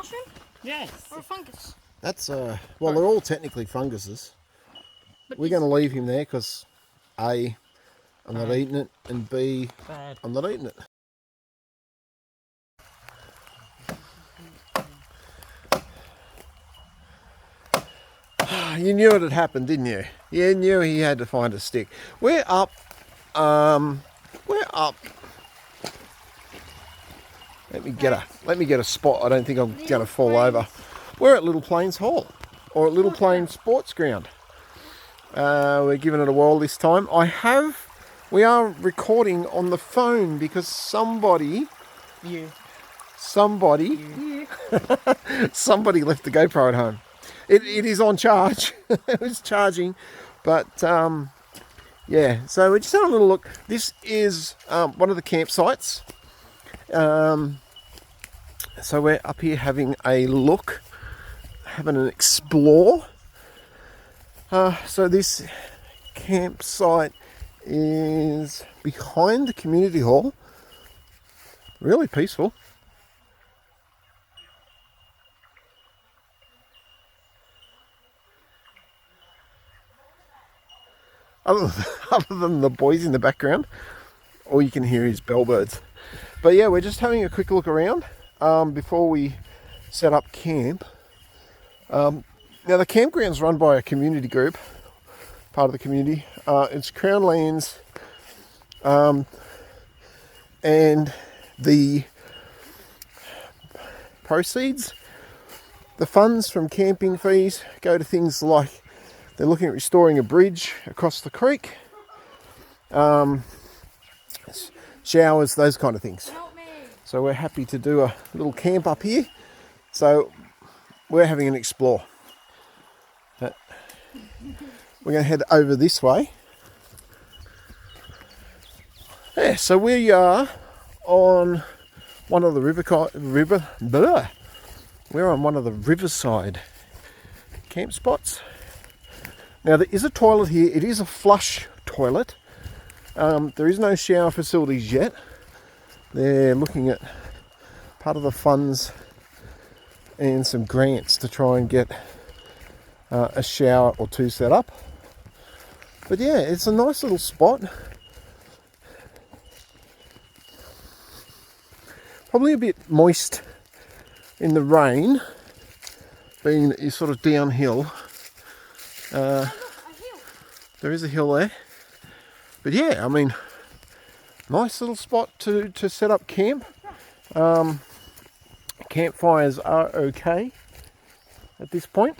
mushroom? Yes. Or a fungus? That's, well, they're all technically funguses. But We're going to leave him there because A, I'm not Bad. eating it, and B, Bad. I'm not eating it. You knew it had happened, didn't you? You knew he had to find a stick. We're up. We're up. Let me get a spot. I don't think I'm going to fall over. We're at Little Plains Hall, or at Little Plains Sports Ground. We're giving it a whirl this time. We are recording on the phone because somebody somebody left the GoPro at home. It is on charge. It was charging, but yeah. So we're just having a little look. This is one of the campsites. So we're up here having a look, having an explore. So this campsite is behind the community hall. Really peaceful. Other than the boys in the background, all you can hear is bellbirds. But yeah, we're just having a quick look around before we set up camp. Now the campground's run by a community group, part of the community. It's Crown Lands, and the proceeds, the funds from camping fees go to things like they're looking at restoring a bridge across the creek, showers, those kind of things. So we're happy to do a little camp up here. So we're having an explore. We're going to head over this way. Yeah, so we are on one of the we're on one of the riverside camp spots. Now there is a toilet here. It is a flush toilet. There is no shower facilities yet. They're looking at part of the funds and some grants to try and get a shower or two set up. But yeah, it's a nice little spot. Probably a bit moist in the rain, being that you're sort of downhill. There is a hill there. But yeah, I mean, nice little spot to set up camp. Campfires are okay at this point.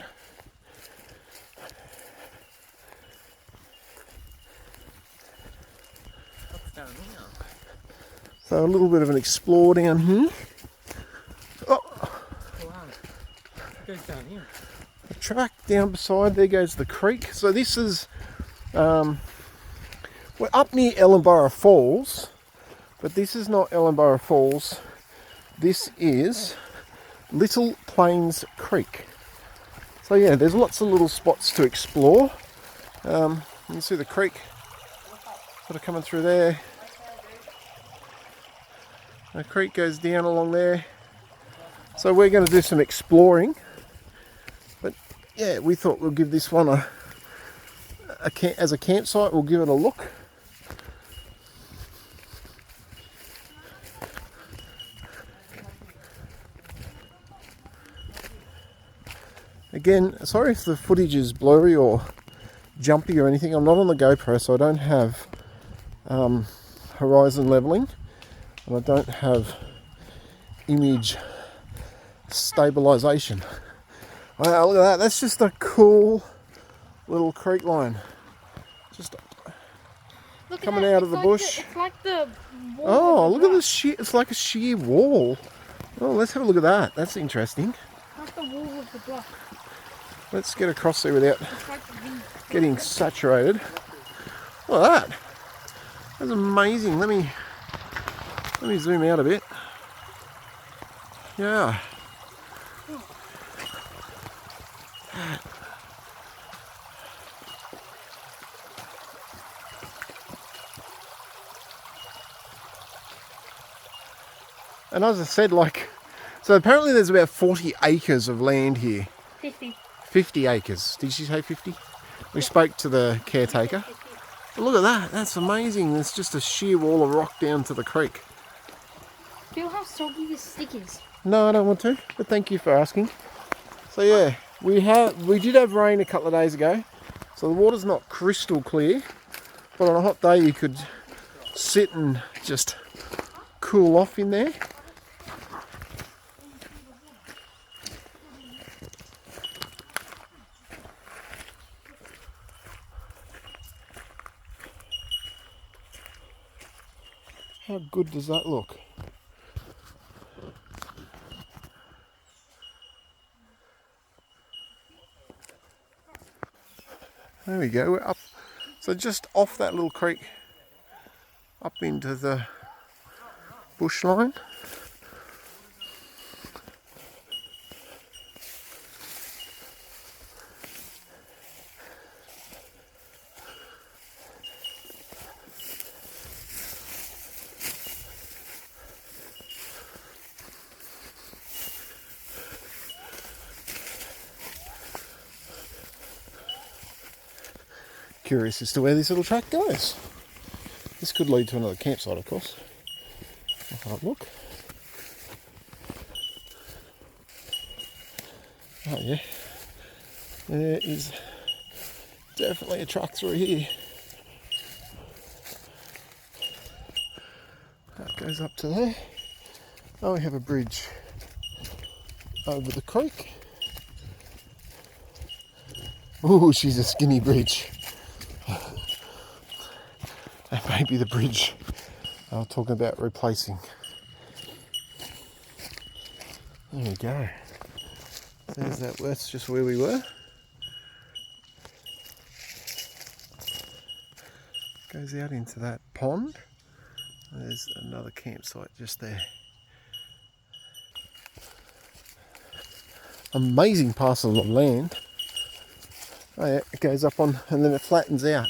So a little bit of an explore down here. Oh, Goes down here. a track down beside there goes the creek. So this is we're up near Ellenborough Falls, but this is not Ellenborough Falls. This is Little Plains Creek. So yeah, there's lots of little spots to explore. You can see the creek sort of coming through there. The creek goes down along there. So we're going to do some exploring. But yeah, we thought we'll give this one as a campsite, we'll give it a look. Again, sorry if the footage is blurry or jumpy or anything. I'm not on the GoPro, so I don't have horizon leveling, and I don't have image stabilization. Wow, look at that. That's just a cool little creek line. Just Look coming at that. out of the bush. It's like the wall. Oh, of the look at block. this sheer. It's like a sheer wall. Oh, let's have a look at that. That's interesting. Like the wall of the block. Let's get across there without It's like the getting saturated. Look at that. That's amazing. Let me zoom out a bit. Yeah. And as I said, like, So apparently there's about 40 acres of land here. 50. 50 acres. Did she say 50? We spoke to the caretaker. But look at that. That's amazing. There's just a sheer wall of rock down to the creek. Feel how soggy this stick is. No, I don't want to, but thank you for asking. So yeah, we did have rain a couple of days ago, so the water's not crystal clear, but on a hot day you could sit and just cool off in there. How good does that look? There we go, we're up. So just off that little creek, up into the bush line. Curious as to where this little track goes. This could lead to another campsite, of course. I'll have a look. Oh yeah, there is definitely a track through here. That goes up to there. Oh, we have a bridge over the creek. Oh, she's a skinny bridge. That may be the bridge I was talking about replacing. There we go. There's that. That's just where we were. Goes out into that pond. There's another campsite just there. Amazing parcel of land. Oh yeah, it goes up on and then it flattens out.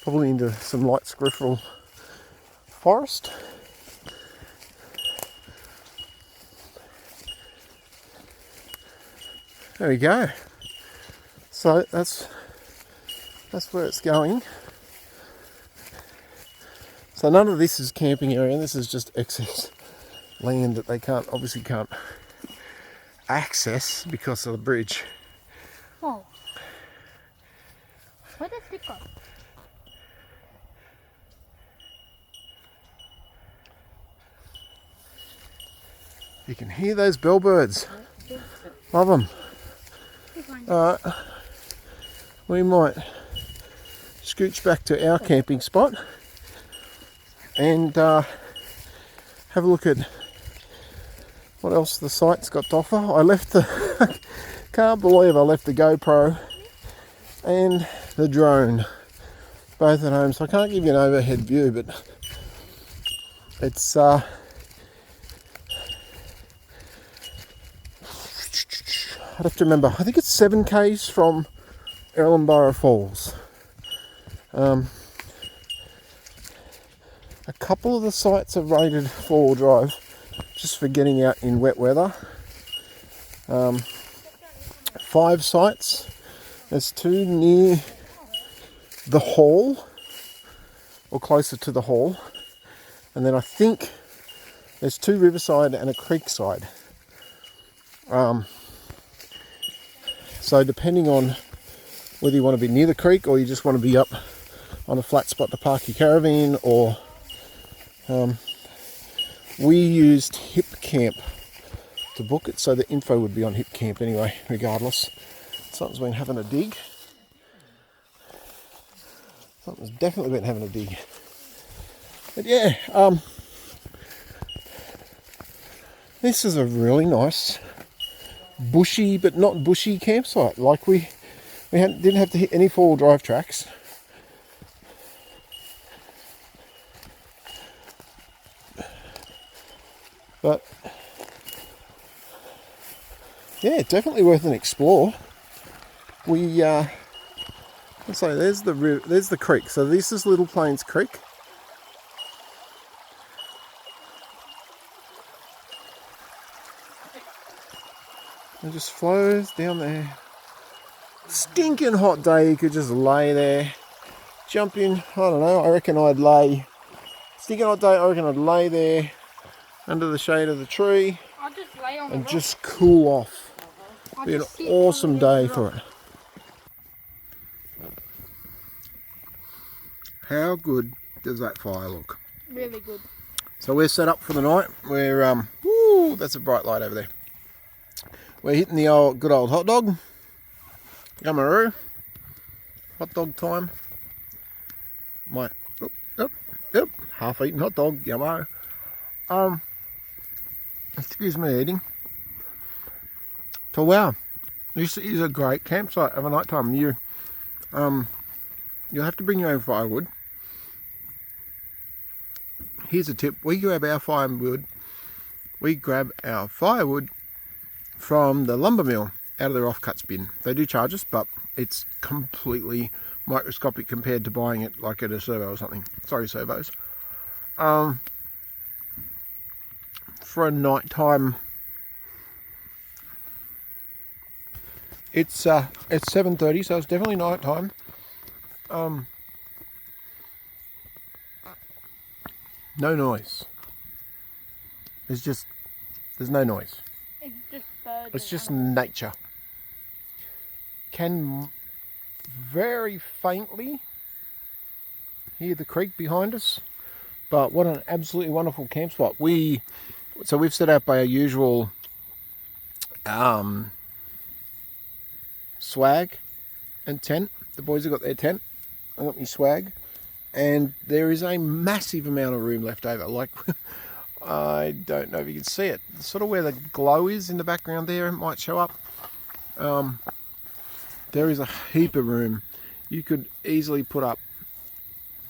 Probably into some light scrifferal forest. There we go. So that's where it's going. So none of this is camping area. This is just excess land that they obviously can't access because of the bridge. Oh. Where did it go? You can hear those bellbirds. Love them. Alright, we might scooch back to our camping spot and have a look at what else the site's got to offer. I left the, can't believe I left the GoPro and the drone both at home, so I can't give you an overhead view, but it's I'd have to remember, I think it's 7 k's from Elands Falls. A couple of the sites are rated 4-wheel drive just for getting out in wet weather. 5 sites. There's 2 near the hall or closer to the hall, and then I think there's 2 riverside and a creek side. So depending on whether you want to be near the creek or you just want to be up on a flat spot to park your caravan, or we used Hip Camp to book it, so the info would be on Hip Camp anyway, regardless. Something's been having a dig. Something's definitely been having a dig. But yeah, this is a really nice bushy but not bushy campsite. Like we didn't have to hit any 4-wheel drive tracks. But yeah, definitely worth an explore. We let's say there's the creek. So this is Little Plains Creek. It just flows down there. Stinking hot day, you could just lay there, jump in. I don't know, I reckon I'd lay, stinking hot day, I reckon I'd lay there under the shade of the tree I'll just lay on the and rock. just cool off. I'll Be an just sit awesome on the edge day of the for rock. it. How good does that fire look? Really good. So we're set up for the night. We're woo, that's a bright light over there. We're hitting the old good old hot dog. Yummaroo. Hot dog time. My half-eaten hot dog. Yummo. Excuse me eating. So wow, this is a great campsite of a night time. You'll have to bring your own firewood. Here's a tip: we grab our firewood. We grab our firewood from the lumber mill out of their offcuts bin. They do charge us, but it's completely microscopic compared to buying it like at a servo or something. Sorry, servos. For a nighttime, it's 7:30, so it's definitely nighttime. No noise. There's no noise. It's just birds. It's just nature. Can very faintly hear the creek behind us, but what an absolutely wonderful camp spot. We've set up our usual swag and tent. The boys have got their tent. I got my swag, and there is a massive amount of room left over. Like, I don't know if you can see it. Sort of where the glow is in the background there, it might show up. There is a heap of room. You could easily put up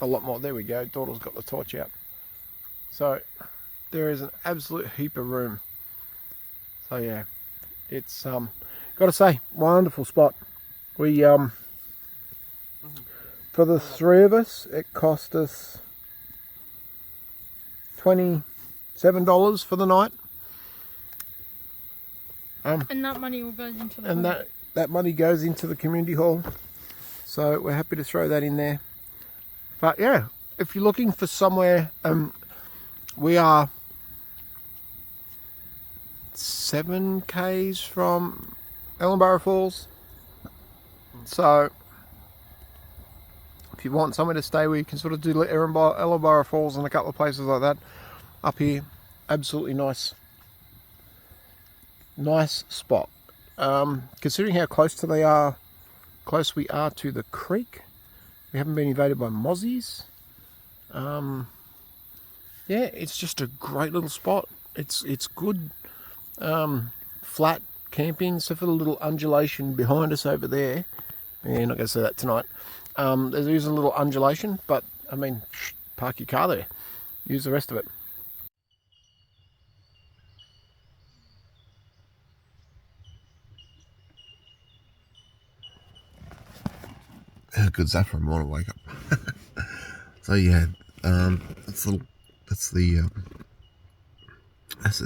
a lot more. There we go. Daughter's got the torch out. So there is an absolute heap of room. So yeah, it's got to say, wonderful spot. We for the three of us, it cost us $27 for the night. And that money will go into the And that money goes into the community hall. So we're happy to throw that in there. But yeah, if you're looking for somewhere, we are 7 k's from Ellenborough Falls. So if you want somewhere to stay where you can sort of do Ellenborough Falls and a couple of places like that, up here, absolutely nice spot. Considering how close we are to the creek, we haven't been invaded by mozzies. Yeah, it's just a great little spot. It's good flat camping, except for the little undulation behind us over there. Yeah, not going to say that tonight. There is a little undulation, but I mean, park your car there. Use the rest of it. How good's that for a morning wake up? So yeah, that's the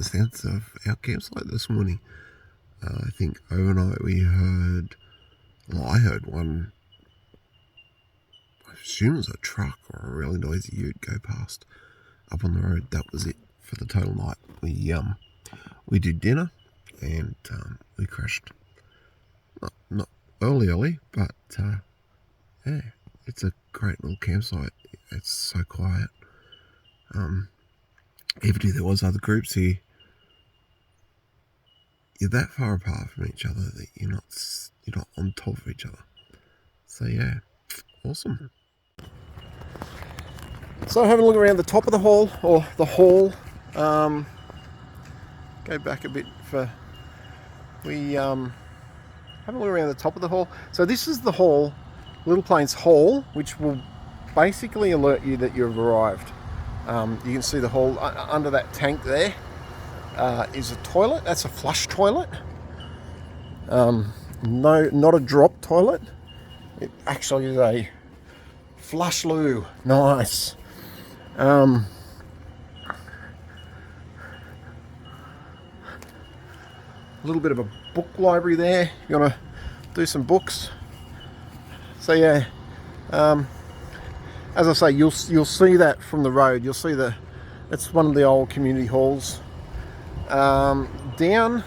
sense of our campsite this morning. I think overnight I heard one, I assume it was a truck or a really noisy ute go past up on the road. That was it for the total night. We did dinner and we crashed. Not early, but yeah, it's a great little campsite. It's so quiet. Even if there was other groups here, you're that far apart from each other that you're not on top of each other. So yeah, awesome. So having a look around the top of the hall, or the hall. Go back a bit for have a look around the top of the hall. So this is the hall, Little Plains Hall, which will basically alert you that you've arrived. You can see the hall under that tank there. Is a toilet. That's a flush toilet. No, not a drop toilet. It actually is a flush loo. Nice. little bit of a book library there. You want to do some books. So yeah, as I say, you'll see that from the road. You'll see it's one of the old community halls. Down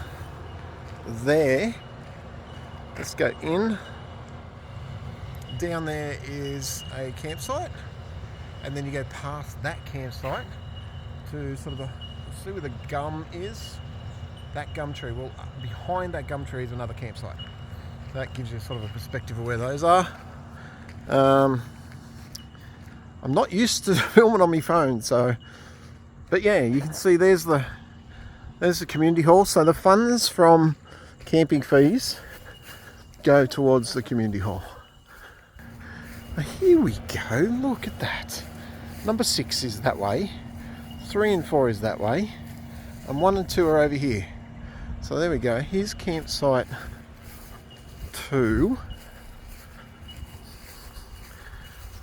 there, let's go in. Down there is a campsite, and then you go past that campsite to sort of see where the gum is. That gum tree. Well, behind that gum tree is another campsite. That gives you sort of a perspective of where those are. I'm not used to filming on my phone, so, but yeah, you can see there's the community hall. So the funds from camping fees go towards the community hall. Here we go, look at that. Number 6 is that way, 3 and 4 is that way, and 1 and 2 are over here. So there we go, here's campsite 2.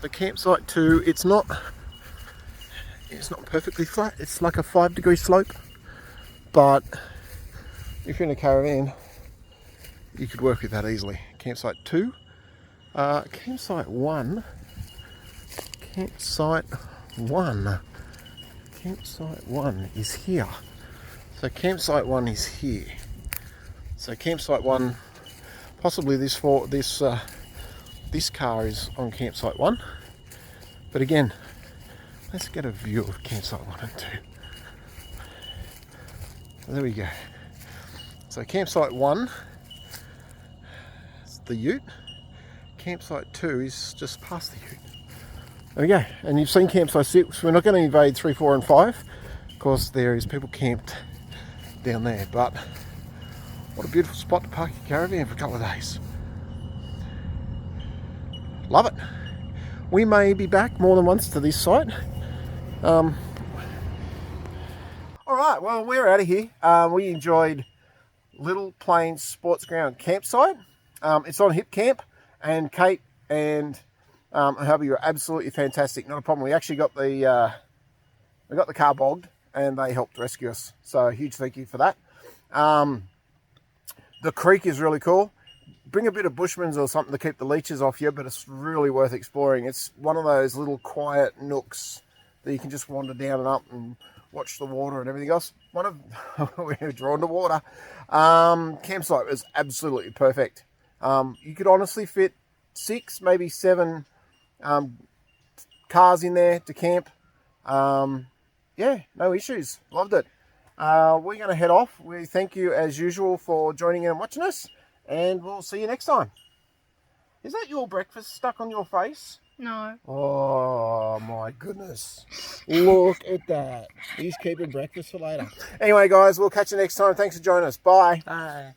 The campsite 2, it's not perfectly flat, it's like a 5-degree slope, but if you're in a caravan, you could work with that easily. Campsite 2. Campsite 1 is here. So campsite 1 is here. So campsite 1, possibly this car is on campsite 1. But again, let's get a view of campsite 1 and 2. There we go. So campsite 1 is the ute. Campsite 2 is just past the ute. There we go. And you've seen campsite 6. We're not going to invade 3, 4 and 5. Of course, there is people camped down there. But what a beautiful spot to park your caravan for a couple of days. Love it. We may be back more than once to this site. Alright, well, we're out of here. We enjoyed Little Plains Sports Ground campsite. It's on Hip Camp. And Kate and hubby were absolutely fantastic. Not a problem. We actually got the car bogged, and they helped rescue us. So a huge thank you for that. The creek is really cool. Bring a bit of Bushman's or something to keep the leeches off you, but it's really worth exploring. It's one of those little quiet nooks that you can just wander down and up and watch the water and everything else. We were drawn to water. Campsite was absolutely perfect. You could honestly fit 6, maybe 7 cars in there to camp. Yeah, no issues. Loved it. We're going to head off. We thank you as usual for joining in and watching us, and we'll see you next time. Is that your breakfast stuck on your face? No. Oh my goodness. Look at that. He's keeping breakfast for later. Anyway guys, we'll catch you next time. Thanks for joining us. Bye. Bye.